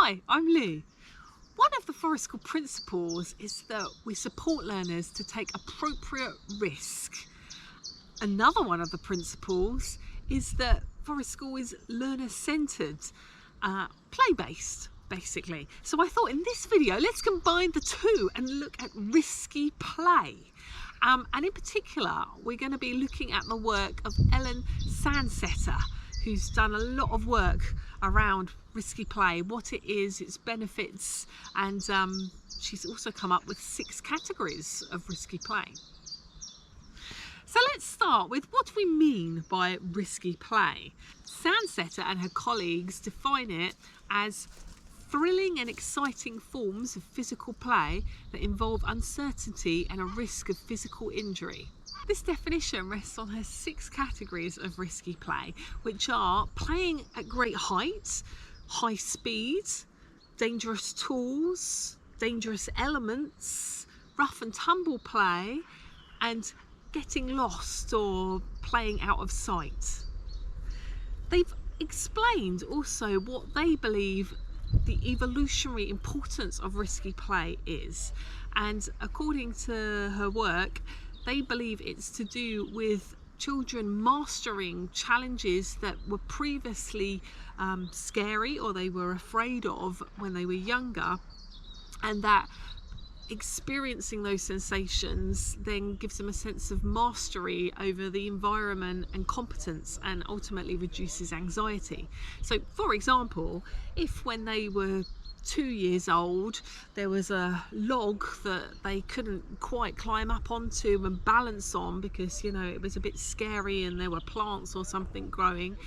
Hi, I'm Lee. One of the Forest School principles is that we support learners to take appropriate risk. Another one of the principles is that Forest School is learner-centred, play-based, basically. So I thought in this video, let's combine the two and look at risky play. And in particular, we're going to be looking at the work of Ellen Sandseter, who's done a lot of work around risky play, what it is, its benefits, and she's also come up with 6 categories of risky play. So let's start with what we mean by risky play. Sandseter and her colleagues define it as thrilling and exciting forms of physical play that involve uncertainty and a risk of physical injury. This definition rests on her 6 categories of risky play, which are playing at great heights, high speed, dangerous tools, dangerous elements, rough and tumble play, and getting lost or playing out of sight. They've explained also what they believe the evolutionary importance of risky play is, and according to her work, they believe it's to do with children mastering challenges that were previously scary or they were afraid of when they were younger, and that experiencing those sensations then gives them a sense of mastery over the environment and competence, and ultimately reduces anxiety. So for example, if when they were 2 years old there was a log that they couldn't quite climb up onto and balance on because, you know, it was a bit scary and there were plants or something growing,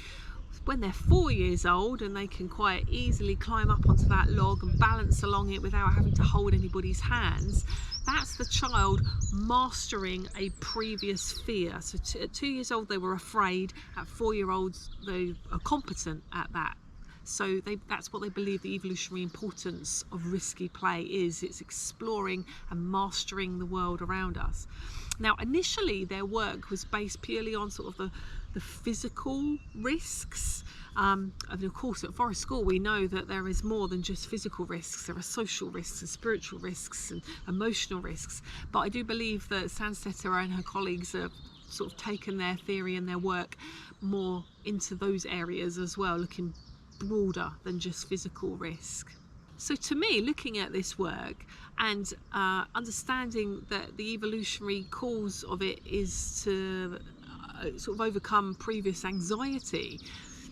when they're 4 years old and they can quite easily climb up onto that log and balance along it without having to hold anybody's hands, that's the child mastering a previous fear. So at 2 years old they were afraid, at 4-year-olds they are competent at that. So that's what they believe the evolutionary importance of risky play is. It's exploring and mastering the world around us. Now, initially their work was based purely on sort of the physical risks. And of course at Forest School we know that there is more than just physical risks. There are social risks and spiritual risks and emotional risks. But I do believe that Sandseter and her colleagues have sort of taken their theory and their work more into those areas as well, looking broader than just physical risk. So to me, looking at this work and understanding that the evolutionary cause of it is to sort of overcome previous anxiety,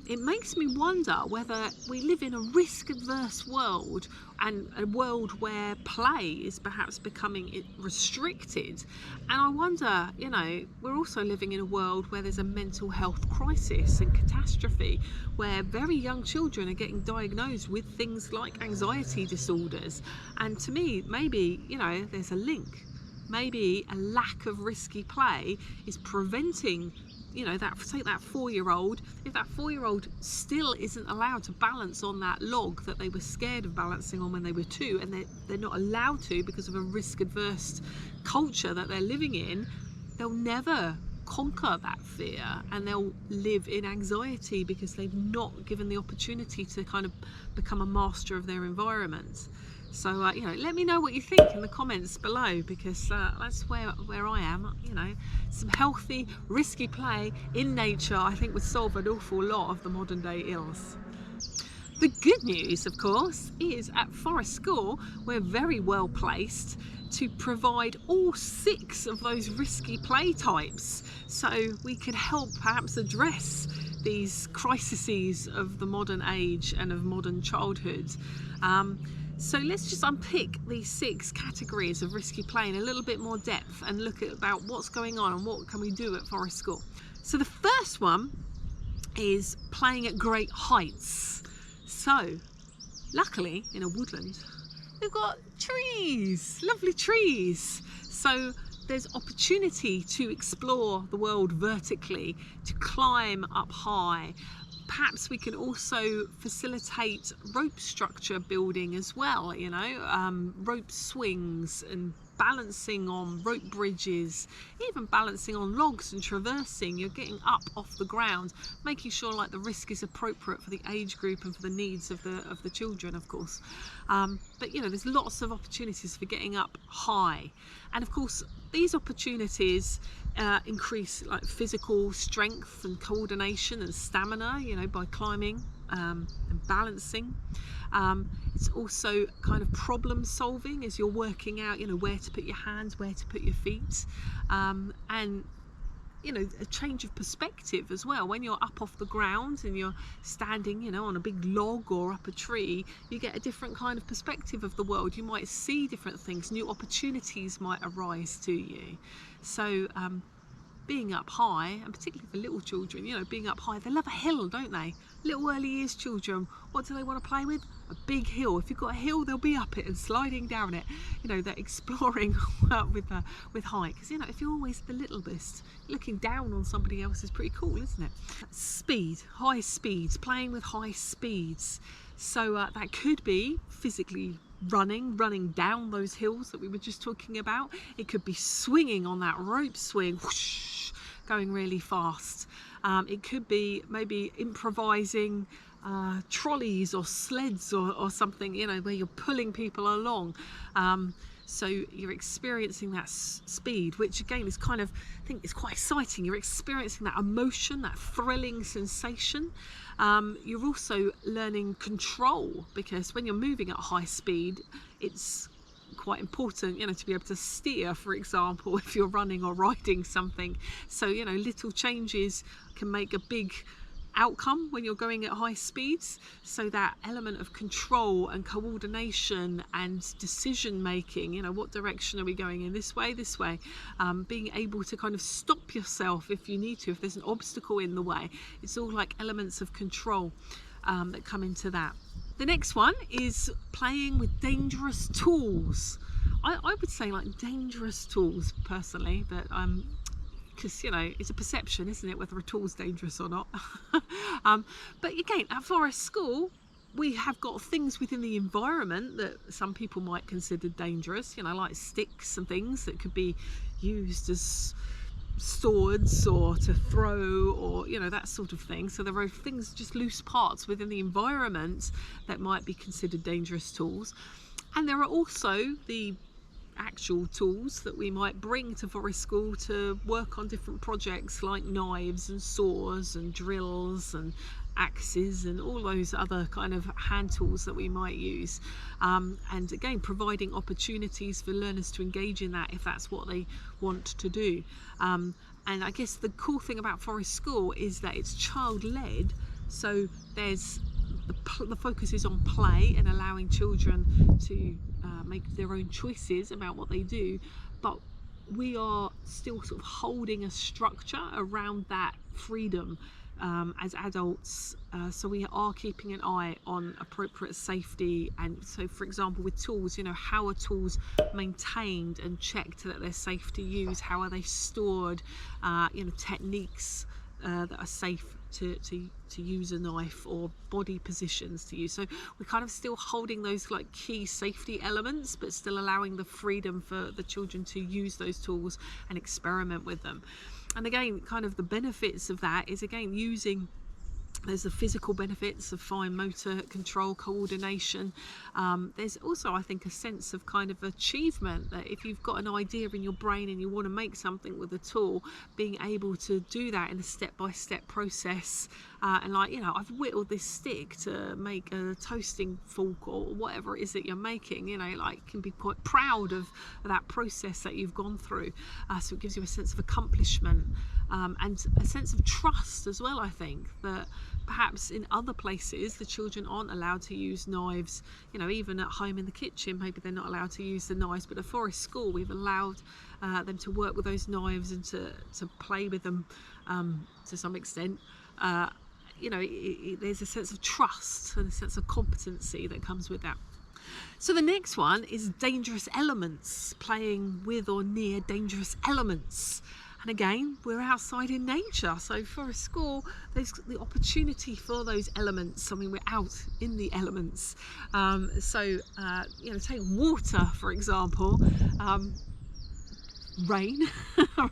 it makes me wonder whether we live in a risk-adverse world, and a world where play is perhaps becoming restricted. And I wonder, you know, we're also living in a world where there's a mental health crisis and catastrophe, where very young children are getting diagnosed with things like anxiety disorders. And to me, maybe, you know, there's a link. Maybe a lack of risky play is preventing, you know, that, take that 4-year-old, if that 4-year-old still isn't allowed to balance on that log that they were scared of balancing on when they were 2, and they're not allowed to because of a risk-adverse culture that they're living in, they'll never conquer that fear, and they'll live in anxiety because they've not given the opportunity to kind of become a master of their environment. So, you know, let me know what you think in the comments below, because that's where I am. You know, some healthy, risky play in nature, I think, would solve an awful lot of the modern day ills. The good news, of course, is at Forest School, we're very well placed to provide all 6 of those risky play types, so we can help perhaps address these crises of the modern age and of modern childhood. So let's just unpick these 6 categories of risky play in a little bit more depth and look at about what's going on and what can we do at Forest School. So the first one is playing at great heights. So luckily in a woodland we've got trees, lovely trees. So there's opportunity to explore the world vertically, to climb up high. Perhaps we can also facilitate rope structure building as well, you know, rope swings and balancing on rope bridges, even balancing on logs and traversing. You're getting up off the ground, making sure like the risk is appropriate for the age group and for the needs of the children, of course. But there's lots of opportunities for getting up high, and of course these opportunities increase like physical strength and coordination and stamina, by climbing and balancing. It's also kind of problem solving as you're working out, where to put your hands, where to put your feet, and a change of perspective as well. When you're up off the ground and you're standing, on a big log or up a tree, you get a different kind of perspective of the world. You might see different things, new opportunities might arise to you. So being up high, and particularly for little children, being up high, they love a hill, don't they? Little early years children, what do they want to play with? A big hill. If you've got a hill, they'll be up it and sliding down it. They're exploring with height, because if you're always the littlest, looking down on somebody else is pretty cool, isn't it? Speed, high speeds, playing with high speeds. So that could be physically running down those hills that we were just talking about. It could be swinging on that rope swing, whoosh, going really fast. It could be maybe improvising trolleys or sleds or something, where you're pulling people along. So you're experiencing that speed, which again is kind of, I think it's quite exciting. You're experiencing that emotion, that thrilling sensation. You're also learning control, because when you're moving at high speed, it's quite important, to be able to steer, for example, if you're running or riding something. So, little changes can make a big outcome when you're going at high speeds. So that element of control and coordination and decision making, what direction are we going in, this way, being able to kind of stop yourself if you need to, if there's an obstacle in the way. It's all like elements of control that come into that. The next one is playing with dangerous tools. I would say like dangerous tools personally, but because it's a perception, isn't it, whether a tool's dangerous or not. But again, at Forest School, we have got things within the environment that some people might consider dangerous, like sticks and things that could be used as swords or to throw, or that sort of thing. So there are things, just loose parts within the environment that might be considered dangerous tools. And there are also the actual tools that we might bring to Forest School to work on different projects, like knives and saws and drills and axes and all those other kind of hand tools that we might use, and again providing opportunities for learners to engage in that if that's what they want to do. And I guess the cool thing about Forest School is that it's child-led, so there's the focus is on play and allowing children to make their own choices about what they do, but we are still sort of holding a structure around that freedom as adults. So we are keeping an eye on appropriate safety, and so for example with tools, how are tools maintained and checked that they're safe to use, how are they stored, techniques that are safe to use a knife, or body positions to use. So we're kind of still holding those like key safety elements, but still allowing the freedom for the children to use those tools and experiment with them. And again, kind of the benefits of that is again using, there's the physical benefits of fine motor control, coordination. There's also, I think, a sense of kind of achievement, that if you've got an idea in your brain and you want to make something with a tool, being able to do that in a step-by-step process. And like, I've whittled this stick to make a toasting fork or whatever it is that you're making, like can be quite proud of that process that you've gone through. So it gives you a sense of accomplishment, and a sense of trust as well. I think that perhaps in other places the children aren't allowed to use knives, even at home in the kitchen maybe they're not allowed to use the knives, but at Forest School we've allowed them to work with those knives and to play with them to some extent. There's a sense of trust and a sense of competency that comes with that. So the next one is dangerous elements, playing with or near dangerous elements. And again, we're outside in nature. So Forest School, there's the opportunity for those elements. I mean, we're out in the elements. Take water, for example. rain,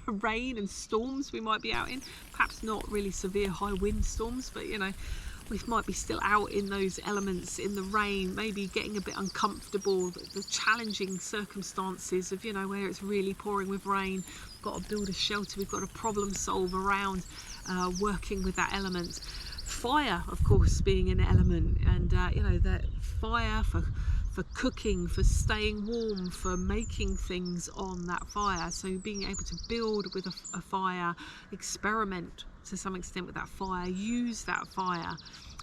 rain and storms we might be out in. Perhaps not really severe high wind storms, but you know, we might be still out in those elements in the rain, maybe getting a bit uncomfortable, the challenging circumstances of, you know, where it's really pouring with rain. We've got to build a shelter, we've got to problem solve around working with that element. Fire, of course, being an element, and you know, that fire for cooking, for staying warm, for making things on that fire. So being able to build with a fire, experiment to some extent with that fire, use that fire.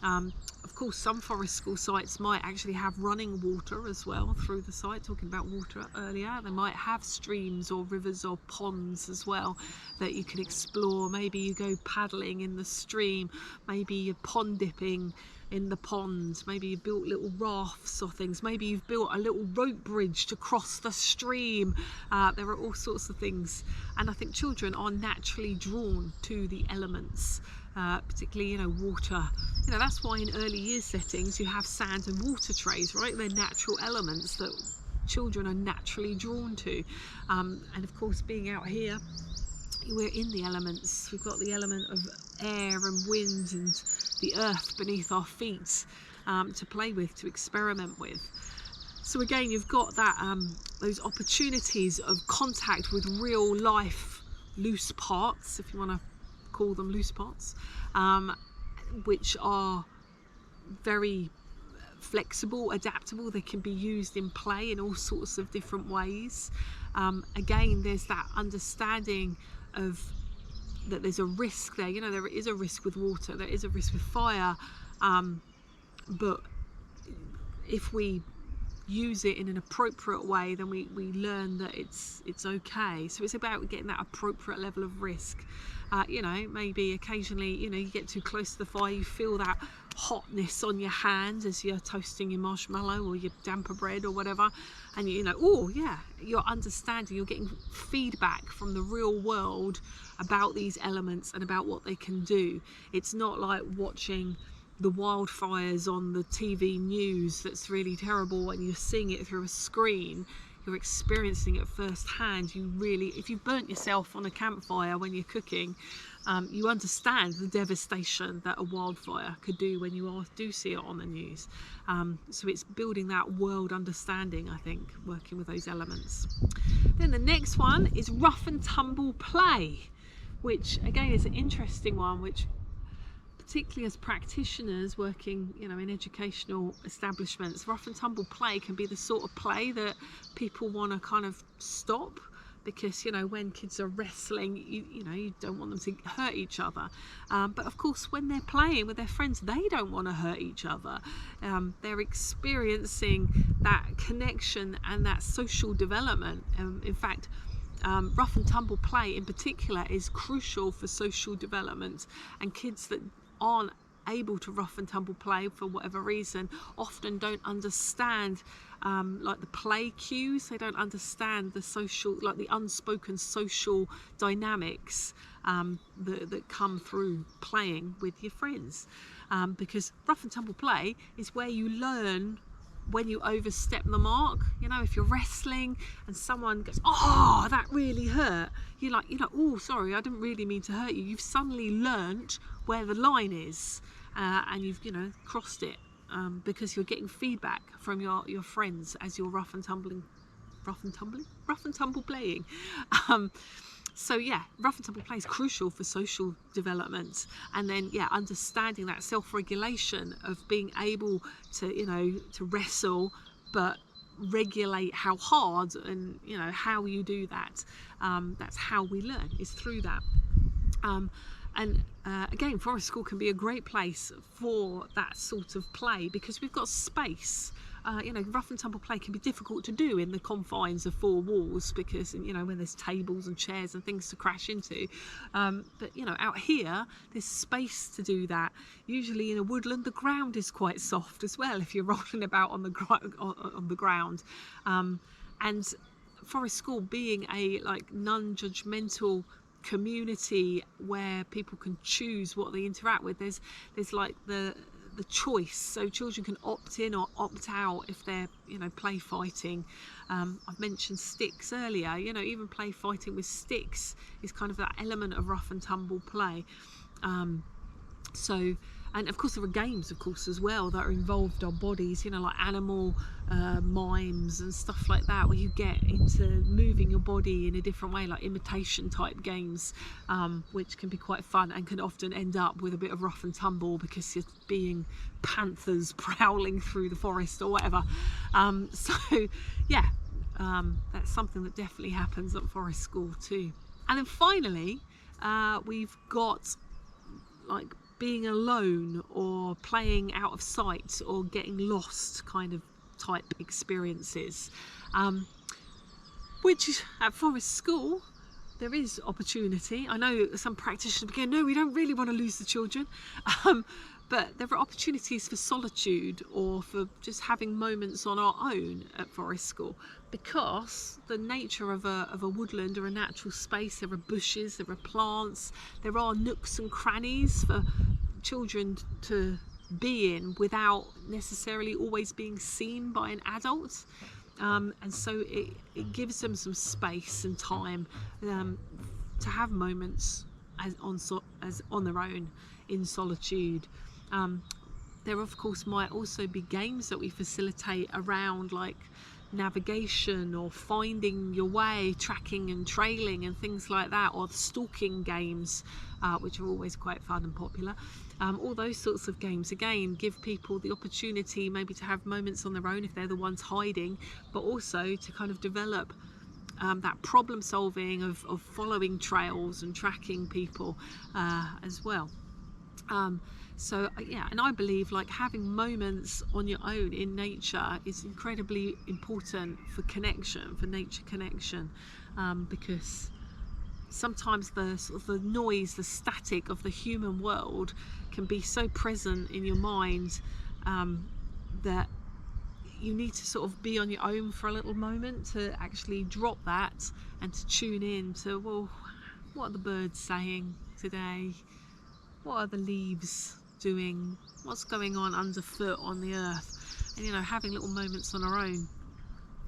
Of course, some forest school sites might actually have running water as well through the site, talking about water earlier. They might have streams or rivers or ponds as well that you can explore. Maybe you go paddling in the stream, maybe you're pond dipping in the pond, maybe you built little rafts or things, maybe you've built a little rope bridge to cross the stream. There are all sorts of things, and I think children are naturally drawn to the elements, particularly, you know, water. You know, that's why in early year settings you have sand and water trays, right? They're natural elements that children are naturally drawn to. And of course, being out here, we're in the elements. We've got the element of air and wind and the earth beneath our feet to play with, to experiment with. So again, you've got that those opportunities of contact with real life loose parts, if you want to call them loose parts, which are very flexible, adaptable. They can be used in play in all sorts of different ways. Again, there's that understanding of that there's a risk there. You know, there is a risk with water, there is a risk with fire, but if we use it in an appropriate way, then we learn that it's okay. So it's about getting that appropriate level of risk. You know, maybe occasionally, you know, you get too close to the fire, you feel that hotness on your hands as you're toasting your marshmallow or your damper bread or whatever, and you know, oh yeah, you're understanding, you're getting feedback from the real world about these elements and about what they can do. It's not like watching the wildfires on the TV news that's really terrible and you're seeing it through a screen. You're experiencing it firsthand. You really, if you've burnt yourself on a campfire when you're cooking, you understand the devastation that a wildfire could do when you do see it on the news. So it's building that world understanding, I think, working with those elements. Then the next one is rough and tumble play, which again is an interesting one, which particularly as practitioners working, you know, in educational establishments, rough and tumble play can be the sort of play that people want to kind of stop, because, you know, when kids are wrestling, you know, you don't want them to hurt each other. But of course, when they're playing with their friends, they don't want to hurt each other. They're experiencing that connection and that social development. In fact, rough and tumble play in particular is crucial for social development, and kids that aren't able to rough and tumble play for whatever reason often don't understand like the play cues. They don't understand the social, like the unspoken social dynamics that come through playing with your friends, because rough and tumble play is where you learn when you overstep the mark. You know, if you're wrestling and someone goes, oh, that really hurt, you're like, oh, sorry, I didn't really mean to hurt you. You've suddenly learnt where the line is, and you've, you know, crossed it, because you're getting feedback from your friends as you're rough and tumble playing. So yeah, rough and tumble play is crucial for social development, and then yeah, understanding that self-regulation of being able to, you know, to wrestle but regulate how hard and, you know, how you do that. That's how we learn, is through that. And again, forest school can be a great place for that sort of play, because we've got space. You know, rough and tumble play can be difficult to do in the confines of four walls, because, you know, when there's tables and chairs and things to crash into. But, you know, out here, there's space to do that. Usually in a woodland, the ground is quite soft as well if you're rolling about on the ground. And forest school being a like non-judgmental community where people can choose what they interact with, there's like the the choice, so children can opt in or opt out if they're, play fighting. I've mentioned sticks earlier. Even play fighting with sticks is kind of that element of rough and tumble play. And of course there are games, of course, as well that are involved our bodies, like animal mimes and stuff like that, where you get into moving your body in a different way, like imitation type games, which can be quite fun and can often end up with a bit of rough and tumble because you're being panthers prowling through the forest or whatever. That's something that definitely happens at forest school too. And then finally, we've got like being alone or playing out of sight or getting lost kind of type experiences, which at forest school there is opportunity. I know some practitioners begin, no, we don't really want to lose the children, but there are opportunities for solitude or for just having moments on our own at forest school, because the nature of a woodland or a natural space, there are bushes, there are plants, there are nooks and crannies for children to be in without necessarily always being seen by an adult, and so it gives them some space and time to have moments as on their own in solitude. There of course might also be games that we facilitate around, like navigation or finding your way, tracking and trailing and things like that, or the stalking games, which are always quite fun and popular. All those sorts of games again give people the opportunity maybe to have moments on their own if they're the ones hiding, but also to kind of develop that problem solving of following trails and tracking people as well. And I believe like having moments on your own in nature is incredibly important for connection, for nature connection, because sometimes the noise, the static of the human world can be so present in your mind that you need to sort of be on your own for a little moment to actually drop that and to tune in to, well, what are the birds saying today? What are the leaves doing? What's going on underfoot on the earth? And having little moments on our own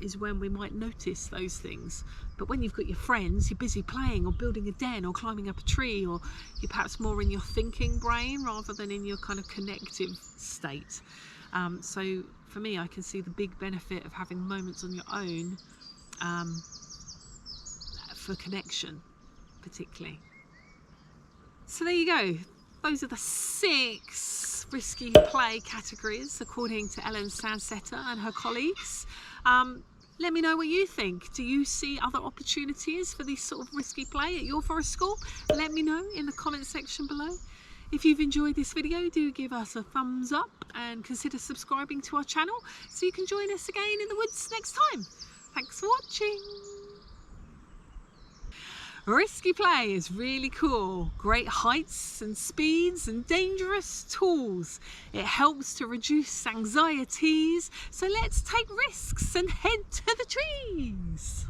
is when we might notice those things. But when you've got your friends, you're busy playing or building a den or climbing up a tree, or you're perhaps more in your thinking brain rather than in your kind of connective state. So for me, I can see the big benefit of having moments on your own for connection, particularly. So there you go. Those are the 6 risky play categories according to Ellen Sandseter and her colleagues. Let me know what you think. Do you see other opportunities for this sort of risky play at your forest school? Let me know in the comment section below. If you've enjoyed this video, do give us a thumbs up and consider subscribing to our channel so you can join us again in the woods next time. Thanks for watching. Risky play is really cool. Great heights and speeds and dangerous tools. It helps to reduce anxieties. So let's take risks and head to the trees.